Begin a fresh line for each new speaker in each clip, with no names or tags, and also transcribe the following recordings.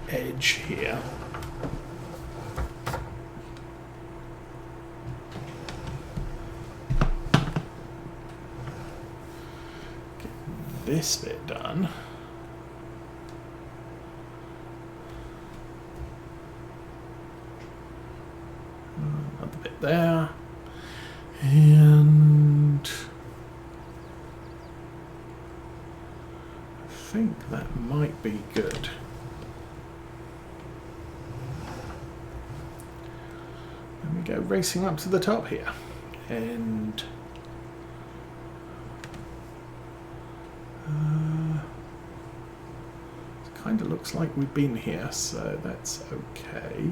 edge here. Get this bit done. Another bit there. And I think that might be good. Let me go racing up to the top here. And it kind of looks like we've been here, so that's okay.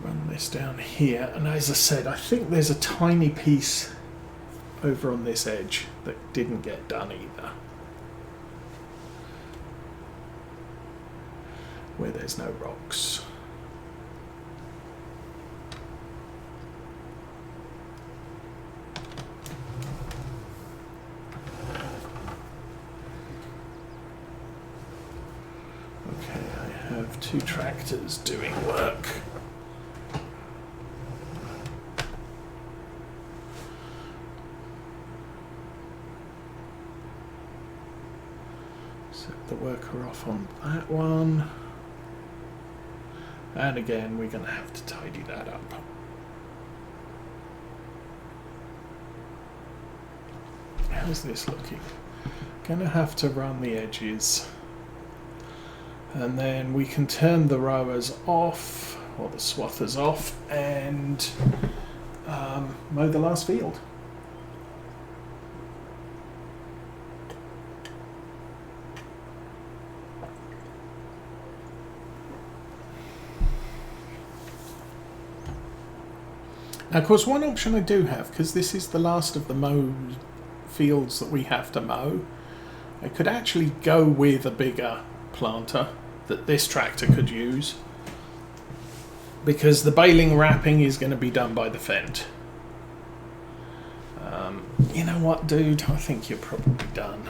Run this down here, and as I said, I think there's a tiny piece over on this edge that didn't get done either, where there's no rocks. Okay, I have 2 tractors doing work. Set the worker off on that one. And again, we're going to have to tidy that up. How's this looking? Going to have to run the edges. And then we can turn the rowers off, or the swathers off, and mow the last field. Now, of course, one option I do have, because this is the last of the mowed fields that we have to mow, I could actually go with a bigger planter that this tractor could use, because the baling wrapping is going to be done by the Fendt. You know what, dude? I think you're probably done.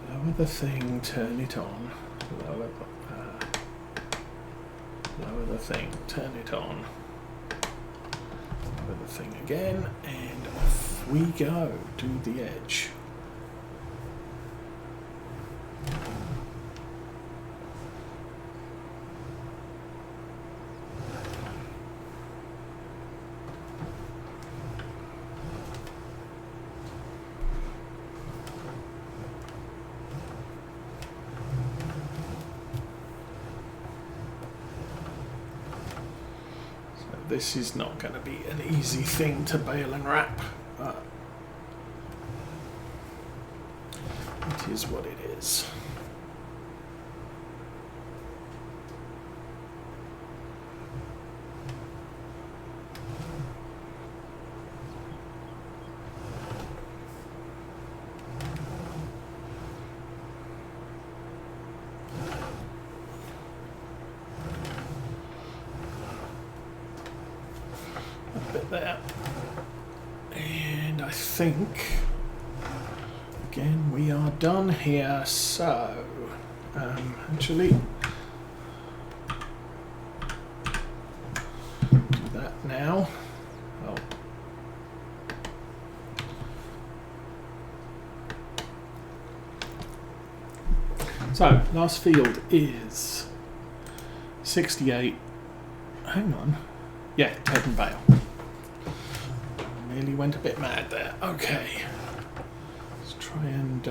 Lower the thing, turn it on. Lower the thing, turn it on. Lower the thing again, and off we go. Do the edge. This is not going to be an easy thing to bale and wrap, but it is what it is. Bit there, and I think again we are done here. So actually do that now. Oh. So last field is 68. Hang on, yeah, Ted and Bale. Nearly went a bit mad there. Okay, let's try and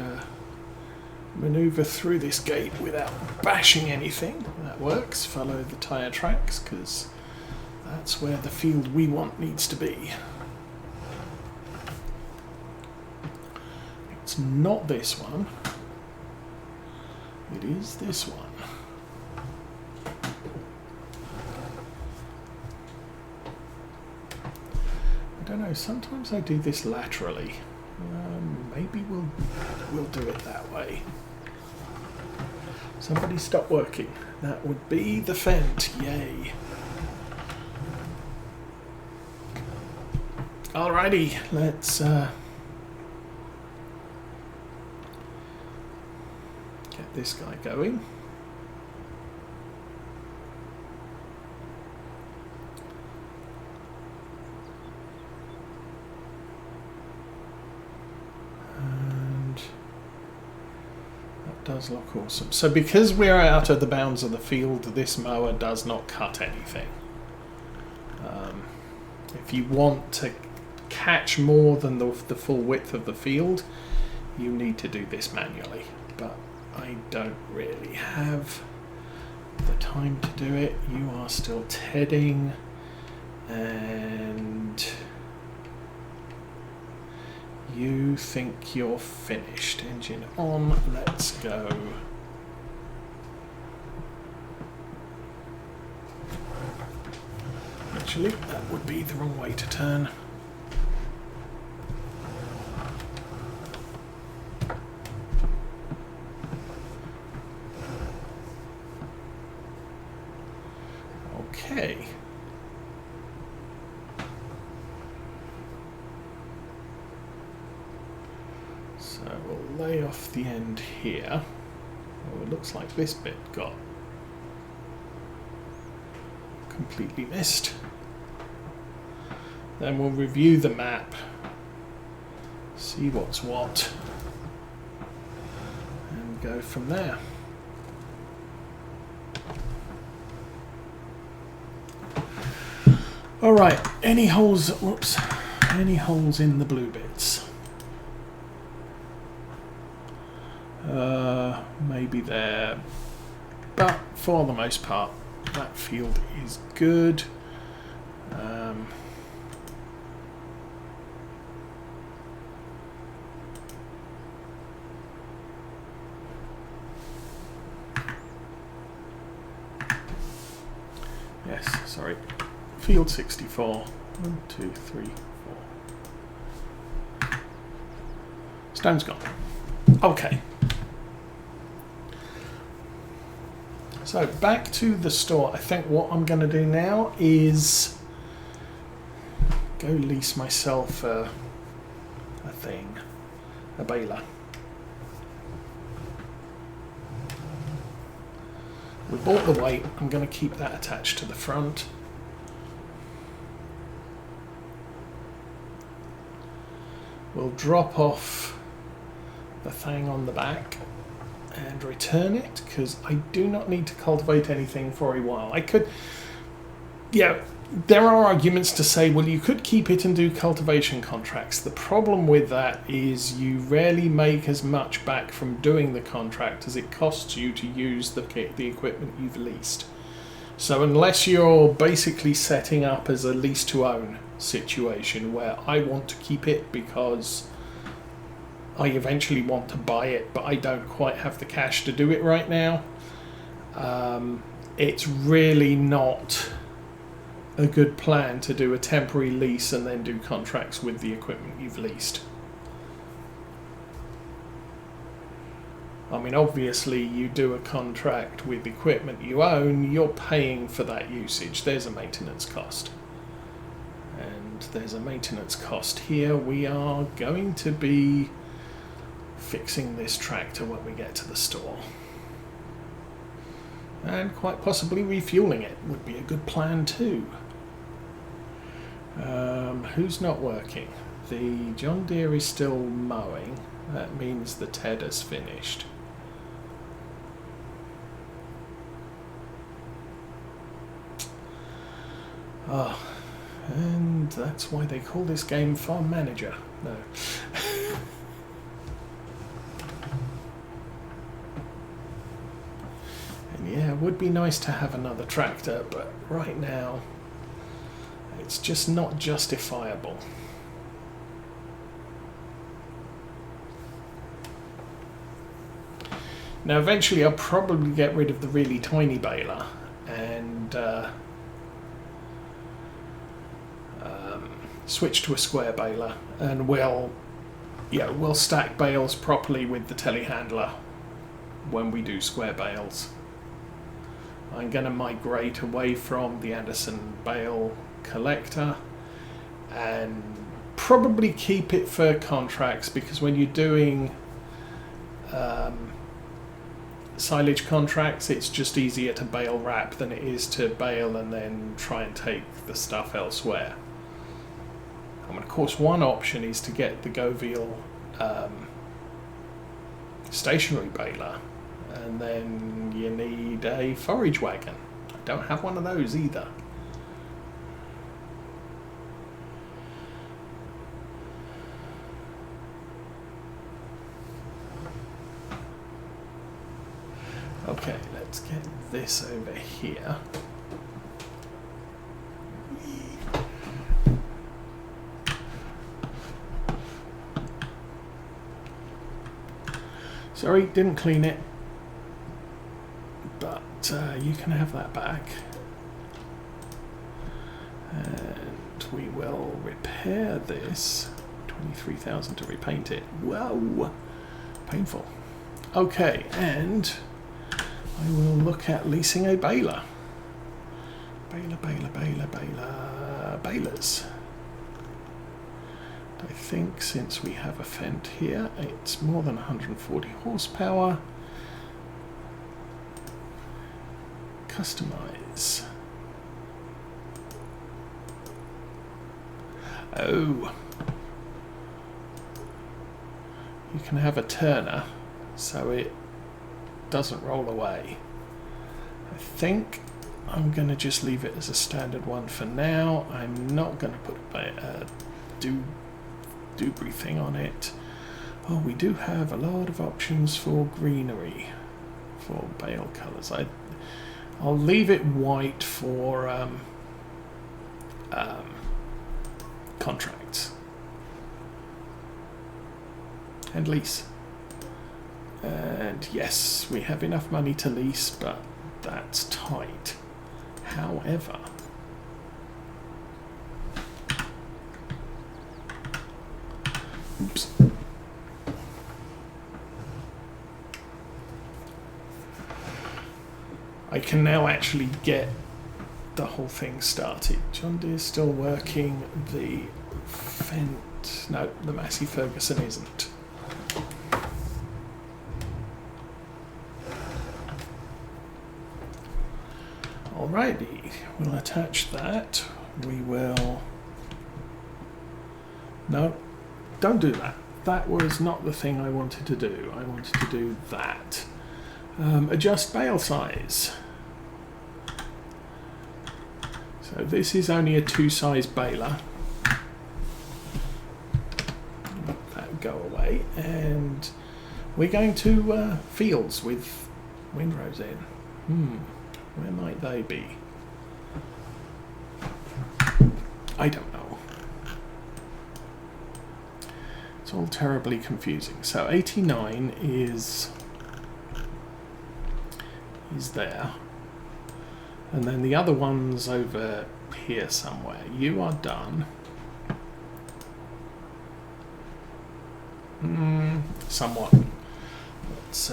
maneuver through this gate without bashing anything. That works. Follow the tyre tracks, because that's where the field we want needs to be. It's not this one. It is this one. don't know, sometimes I do this laterally. Maybe we'll do it that way. Somebody stop working. That would be the Fent. Yay. Alrighty, let's get this guy going. Does look awesome. So because we're out of the bounds of the field, this mower does not cut anything. If you want to catch more than the full width of the field, you need to do this manually. But I don't really have the time to do it. You are still tedding, and you think you're finished. Engine on, let's go. Actually, that would be the wrong way to turn. Okay. So we'll lay off the end here. Oh, it looks like this bit got completely missed. Then we'll review the map, see what's what, and go from there. Alright, any holes, whoops, any holes in the blue bits? Maybe there, but for the most part, that field is good. Yes, sorry. Field 64. 1, 2, 3, 4. Stone's gone. Okay. So back to the store. I think what I'm going to do now is go lease myself a baler. We bought the weight. I'm going to keep that attached to the front. We'll drop off the thing on the back and return it, because I do not need to cultivate anything for a while. I could, yeah, there are arguments to say, well, you could keep it and do cultivation contracts. The problem with that is you rarely make as much back from doing the contract as it costs you to use the equipment you've leased. So unless you're basically setting up as a lease to own situation where I want to keep it because I eventually want to buy it, but I don't quite have the cash to do it right now, it's really not a good plan to do a temporary lease and then do contracts with the equipment you've leased. I mean, obviously you do a contract with equipment you own, you're paying for that usage. There's a maintenance cost. And there's a maintenance cost here. We are going to be fixing this tractor when we get to the store. And quite possibly refueling it would be a good plan too. Who's not working? The John Deere is still mowing. That means the tedder's finished. Ah, and that's why they call this game Farm Manager. No. And yeah, it would be nice to have another tractor, but right now it's just not justifiable. Now eventually I'll probably get rid of the really tiny baler and switch to a square baler, and we'll stack bales properly with the telehandler when we do square bales. I'm going to migrate away from the Anderson bale collector and probably keep it for contracts, because when you're doing silage contracts, it's just easier to bale wrap than it is to bale and then try and take the stuff elsewhere. And of course, one option is to get the Govial stationary baler, and then you need a forage wagon. I don't have one of those either. Okay, let's get this over here. Sorry, didn't clean it, but you can have that back. And we will repair this. 23,000 to repaint it. Whoa, painful. Okay, and I will look at leasing a baler. Balers. I think since we have a Fendt here, it's more than 140 horsepower. Customize. Oh. You can have a turner, so it doesn't roll away. I think I'm going to just leave it as a standard one for now. I'm not going to put a Dubry thing on it. Oh, we do have a lot of options for greenery, for bale colours. I'll leave it white for contracts and lease. And yes, we have enough money to lease, but that's tight. However, oops. I can now actually get the whole thing started. John Deere's still working. The Fendt, no, the Massey Ferguson isn't. Alrighty, we'll attach that. We will... No, don't do that. That was not the thing I wanted to do. I wanted to do that. Adjust bale size. So this is only a 2-size baler. Let that go away, and we're going to fields with windrows in. Where might they be? I don't know. It's all terribly confusing. So 89 is there. And then the other one's over here somewhere. You are done. Somewhat. Let's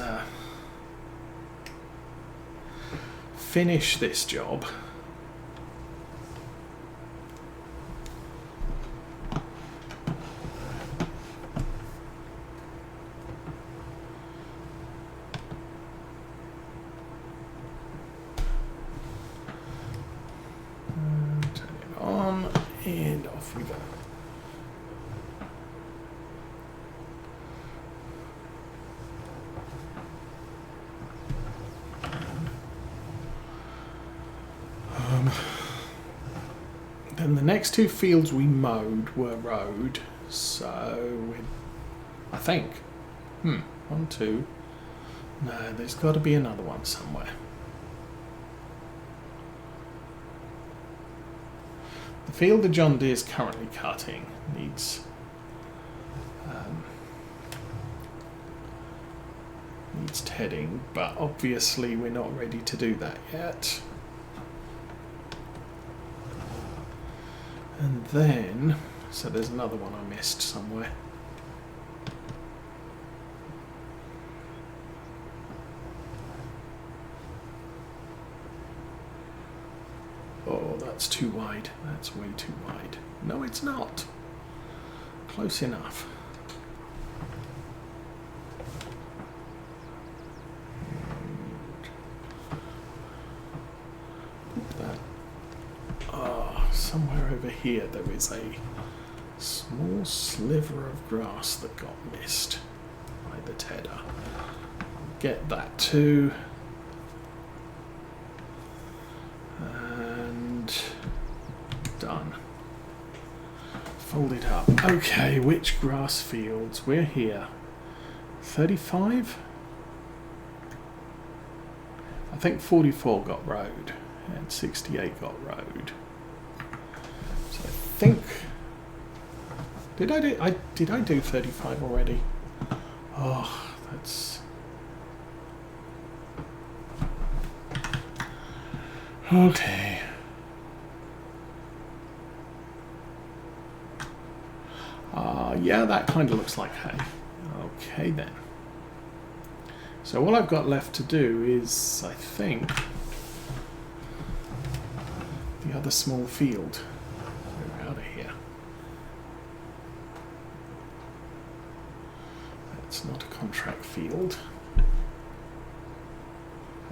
finish this job. Turn it on and off we go. Then the next 2 fields we mowed were road, so I think 1, 2. No, there's got to be another one somewhere. The field that John Deere's currently cutting needs tedding, but obviously we're not ready to do that yet. And then So there's another one I missed somewhere. Oh, that's too wide. That's way too wide. No, it's not. Close enough. Somewhere over here there is a small sliver of grass that got missed by the tedder. Get that too. And done. Fold it up. Okay, which grass fields? We're here. 35? I think 44 got road and 68 got road. So I think did I do 35 already? Oh, that's okay. Yeah, that kind of looks like hay. Okay then. So all I've got left to do is, I think, the other small field. We're out of here. That's not a contract field.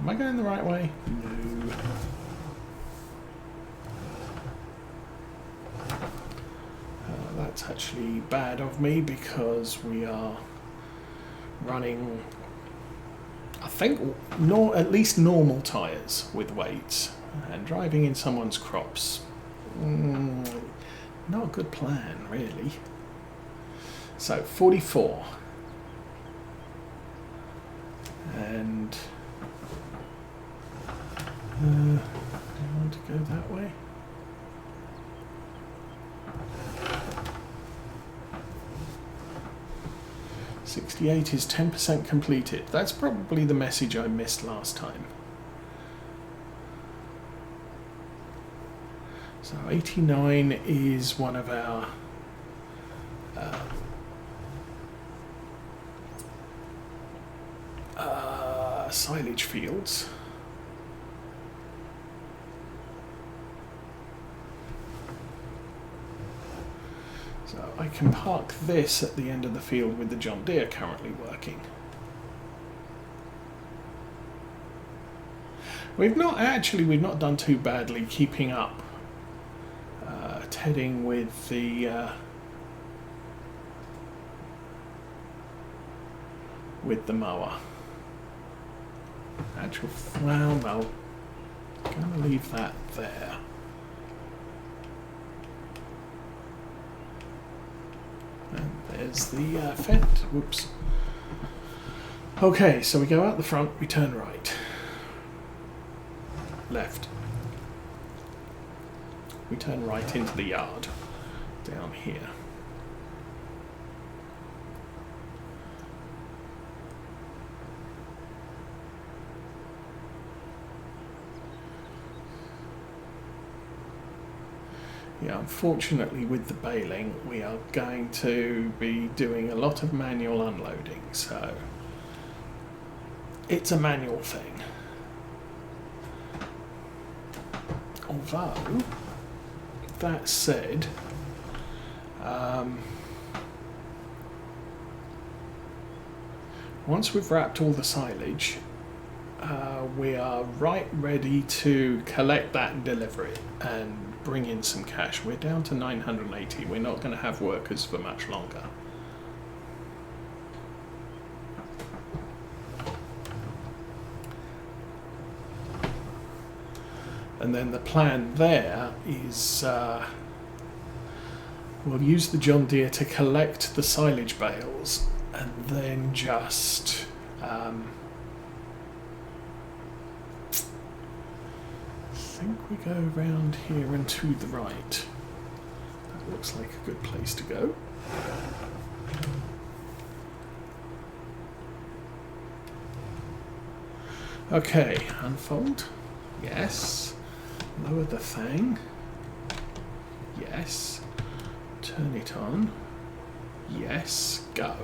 Am I going the right way? No. That's actually bad of me because we are running, I think, at least normal tyres with weights, and driving in someone's crops. Not a good plan, really. So 44, and do I want to go that way? '68 is 10% completed. That's probably the message I missed last time. So 89 is one of our silage fields. So I can park this at the end of the field with the John Deere currently working. We've not done too badly keeping up tedding with the mower. Well, no, I'm going to leave that there. And there's the fence. Whoops. Okay, so we go out the front, we turn right. Left. We turn right into the yard. Down here. Yeah, unfortunately with the baling we are going to be doing a lot of manual unloading, so it's a manual thing. Although, that said, once we've wrapped all the silage, we are right ready to collect that and deliver it and bring in some cash. We're down to 980. We're not going to have workers for much longer. And then the plan there is we'll use the John Deere to collect the silage bales and then just I think we go around here and to the right. That looks like a good place to go. Okay, unfold. Yes. Lower the thing. Yes. Turn it on. Yes, go.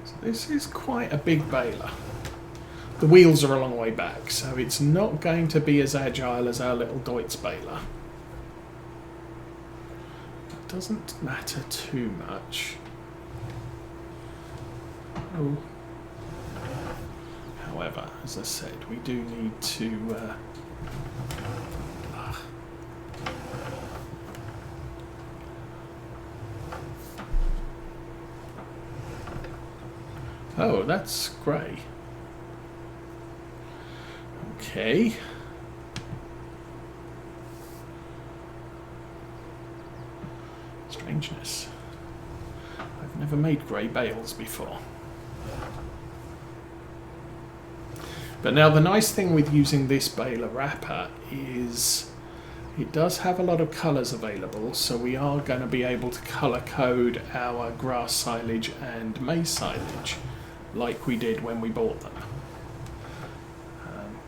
So this is quite a big baler. The wheels are a long way back, so it's not going to be as agile as our little Deutz baler. It doesn't matter too much. Oh. However, as I said, we do need to oh, that's grey. Okay. Strangeness. I've never made grey bales before. But now the nice thing with using this baler wrapper is it does have a lot of colours available, so we are going to be able to colour code our grass silage and maize silage like we did when we bought them.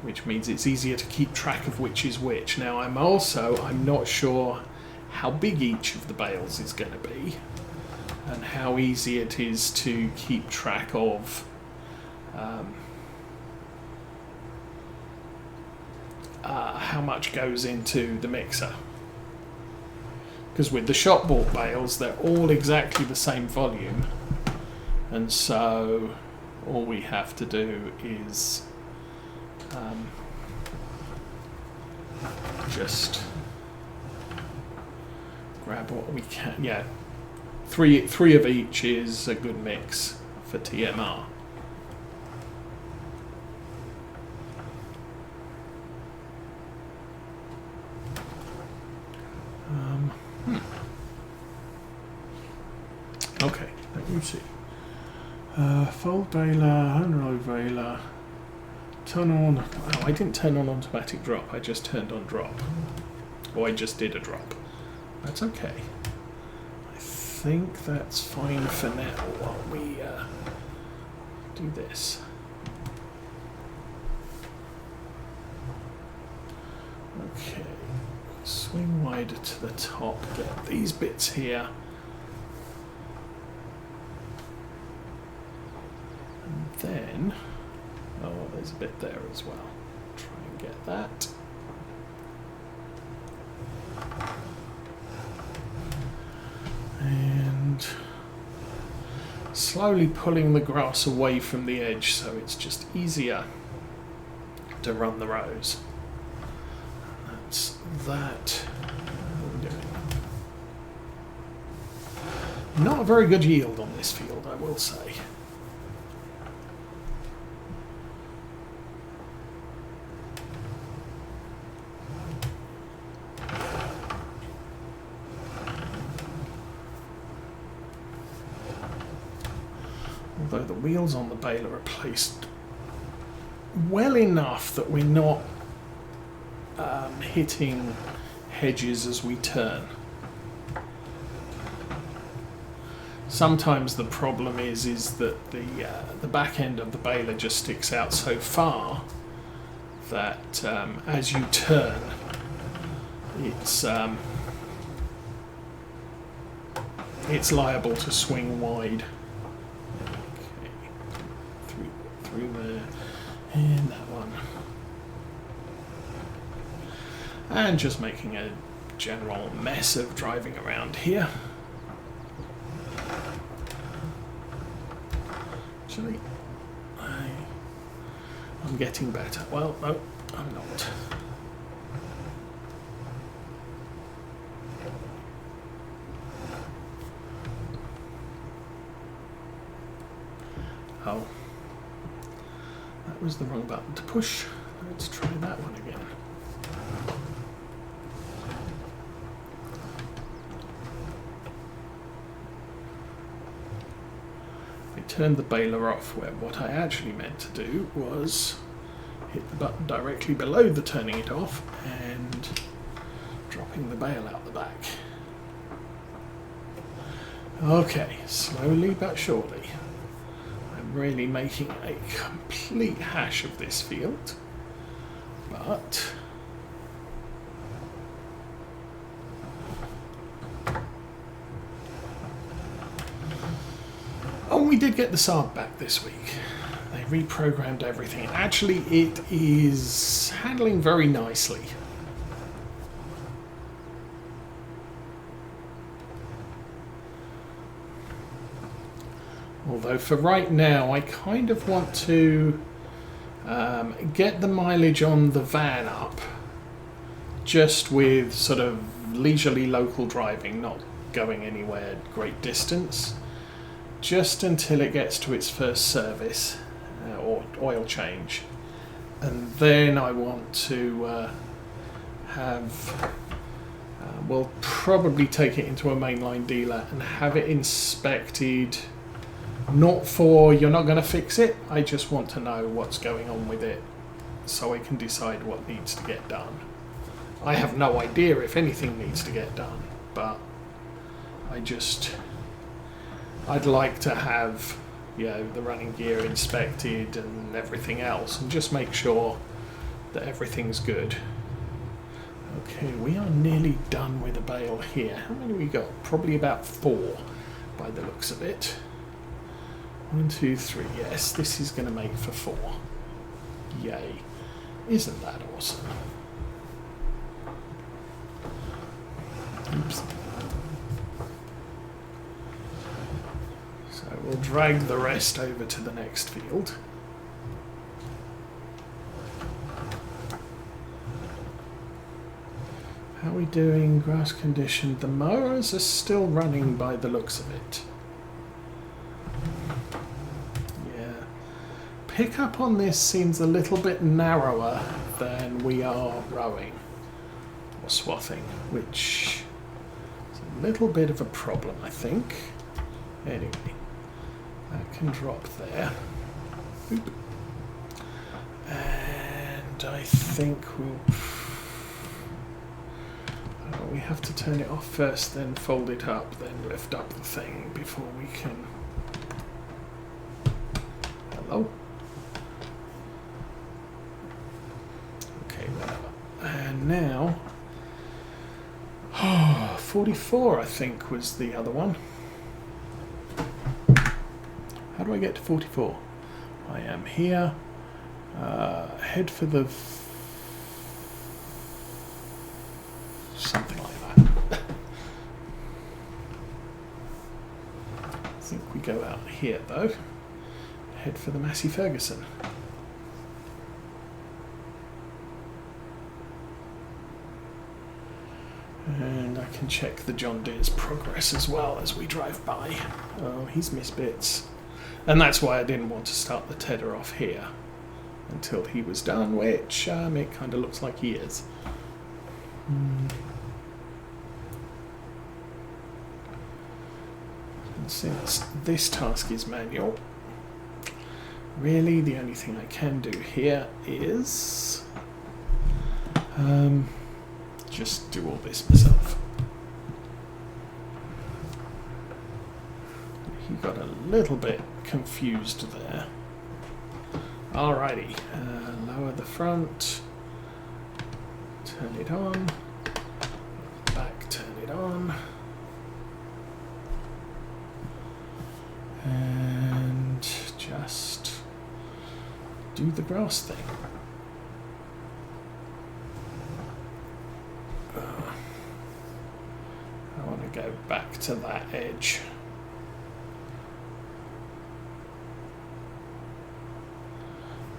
Which means it's easier to keep track of which is which. Now I'm not sure how big each of the bales is going to be and how easy it is to keep track of how much goes into the mixer. Because with the shop bought bales, they're all exactly the same volume, and so all we have to do is just grab what we can. Yeah, three of each is a good mix for TMR. Okay, let me see. Fold baler, unroll baler. Turn on. Oh, I didn't turn on automatic drop. I just turned on drop. Or I just did a drop. That's okay. I think that's fine for now while we do this. Okay. Swing wider to the top. Get these bits here. And then... oh, there's a bit there as well. Try and get that. And slowly pulling the grass away from the edge so it's just easier to run the rows. That's that. Not a very good yield on this field, I will say. Although the wheels on the baler are placed well enough that we're not hitting hedges as we turn. Sometimes the problem is that the back end of the baler just sticks out so far that as you turn, it's liable to swing wide. Through there, and that one, and just making a general mess of driving around here. Actually, I'm getting better. Well, no, I'm not. Oh. That was the wrong button to push. Let's try that one again. I turned the baler off where what I actually meant to do was hit the button directly below the turning it off and dropping the bale out the back. Okay, slowly but surely. I'm really making a complete hash of this field, but we did get the Saab back this week. They reprogrammed everything. Actually, it is handling very nicely. Although for right now, I kind of want to get the mileage on the van up, just with sort of leisurely local driving, not going anywhere great distance, just until it gets to its first service or oil change. And then I want to we'll probably take it into a mainline dealer and have it inspected. Not for you're not going to fix it, I just want to know what's going on with it so I can decide what needs to get done. I have no idea if anything needs to get done, but I'd like to have, you know, the running gear inspected and everything else, and just make sure that everything's good. Okay, we are nearly done with the bale here. How many we got? Probably about 4 by the looks of it. 1, 2, 3. Yes, this is going to make for 4. Yay. Isn't that awesome? Oops. So we'll drag the rest over to the next field. How are we doing? Grass condition. The mowers are still running by the looks of it. Pickup on this seems a little bit narrower than we are rowing or swathing, which is a little bit of a problem, I think. Anyway, that can drop there. Oop. And I think we have to turn it off first, then fold it up, then lift up the thing before we can... Hello? And now, 44 I think was the other one. How do I get to 44? I am here. Head for the... something like that. I think we go out here though. Head for the Massey Ferguson. And I can check the John Deere's progress as well as we drive by. Oh, he's missed bits. And that's why I didn't want to start the tedder off here until he was done, which it kind of looks like he is. And since this task is manual, really the only thing I can do here is... just do all this myself. He got a little bit confused there. Alrighty, lower the front, turn it on, back, turn it on, and just do the grass thing. I want to go back to that edge.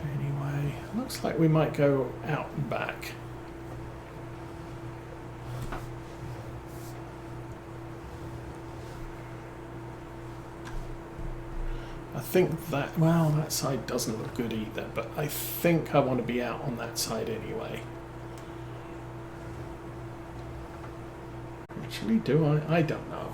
Anyway, looks like we might go out and back. I think that, well, that side doesn't look good either, but I think I want to be out on that side anyway. Actually, do I? I don't know.